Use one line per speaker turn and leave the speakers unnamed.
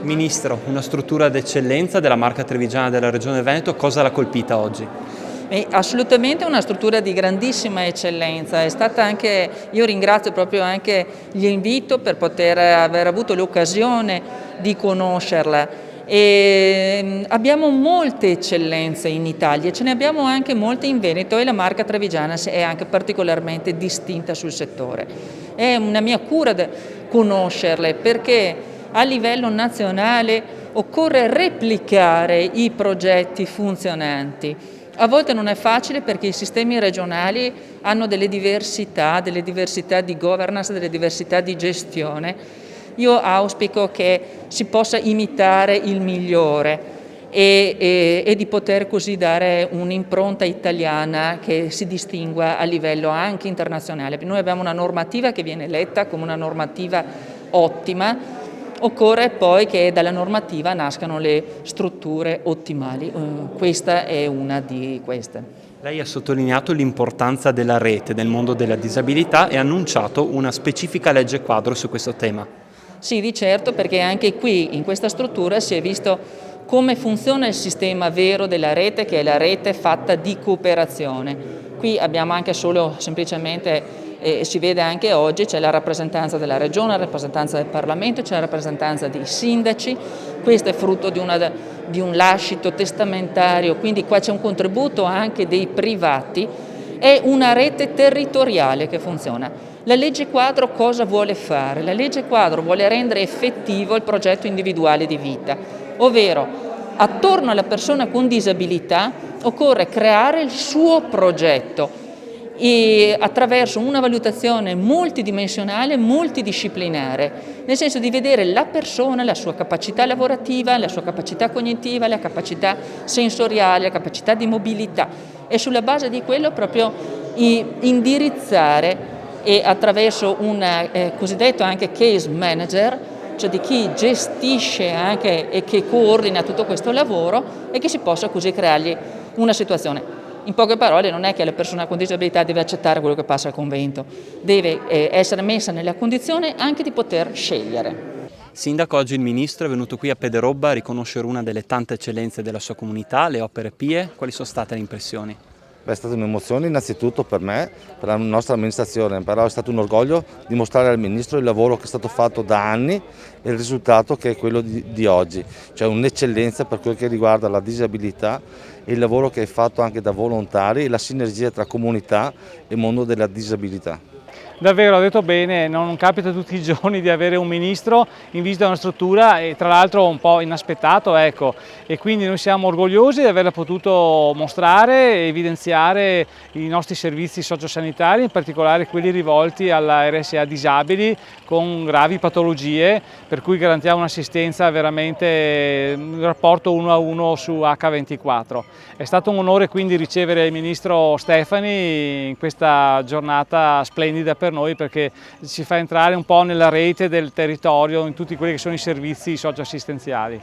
Ministro, una struttura d'eccellenza della Marca Trevigiana della Regione Veneto, cosa l'ha colpita oggi?
È assolutamente una struttura di grandissima eccellenza, è stata anche, io ringrazio proprio anche l'invito per poter aver avuto l'occasione di conoscerla. Abbiamo molte eccellenze in Italia, ce ne abbiamo anche molte in Veneto e la Marca Trevigiana è anche particolarmente distinta sul settore. È una mia cura conoscerle perché a livello nazionale occorre replicare i progetti funzionanti. A volte non è facile perché i sistemi regionali hanno delle diversità di governance, delle diversità di gestione. Io auspico che si possa imitare il migliore e di poter così dare un'impronta italiana che si distingua a livello anche internazionale. Noi abbiamo una normativa che viene letta come una normativa ottima. Occorre poi che dalla normativa nascano le strutture ottimali, questa è una di queste.
Lei ha sottolineato l'importanza della rete nel mondo della disabilità e ha annunciato una specifica legge quadro su questo tema.
Sì, di certo, perché anche qui in questa struttura si è visto come funziona il sistema vero della rete, che è la rete fatta di cooperazione. Qui abbiamo anche solo semplicemente si vede anche oggi, c'è la rappresentanza della Regione, la rappresentanza del Parlamento, c'è la rappresentanza dei sindaci, questo è frutto di un lascito testamentario, quindi qua c'è un contributo anche dei privati, è una rete territoriale che funziona. La legge quadro cosa vuole fare? La legge quadro vuole rendere effettivo il progetto individuale di vita, ovvero attorno alla persona con disabilità occorre creare il suo progetto, e attraverso una valutazione multidimensionale, multidisciplinare, nel senso di vedere la persona, la sua capacità lavorativa, la sua capacità cognitiva, la capacità sensoriale, la capacità di mobilità e sulla base di quello proprio indirizzare e attraverso un cosiddetto anche case manager, cioè di chi gestisce anche e che coordina tutto questo lavoro e che si possa così creargli una situazione. In poche parole non è che la persona con disabilità deve accettare quello che passa al convento, deve essere messa nella condizione anche di poter scegliere.
Sindaco, oggi il Ministro è venuto qui a Pederobba a riconoscere una delle tante eccellenze della sua comunità, le opere pie. Quali sono state le impressioni?
È stata un'emozione innanzitutto per me, per la nostra amministrazione, però è stato un orgoglio dimostrare al Ministro il lavoro che è stato fatto da anni e il risultato che è quello di oggi, cioè un'eccellenza per quel che riguarda la disabilità e il lavoro che è fatto anche da volontari e la sinergia tra comunità e mondo della disabilità.
Davvero, ha detto bene, non capita tutti i giorni di avere un ministro in visita a una struttura e tra l'altro un po' inaspettato, ecco. E quindi noi siamo orgogliosi di averla potuto mostrare e evidenziare i nostri servizi sociosanitari, in particolare quelli rivolti alla RSA disabili con gravi patologie, per cui garantiamo un'assistenza veramente, un rapporto 1 a 1 su H24. È stato un onore quindi ricevere il ministro Stefani in questa giornata splendida per noi, perché ci fa entrare un po' nella rete del territorio in tutti quelli che sono i servizi socioassistenziali.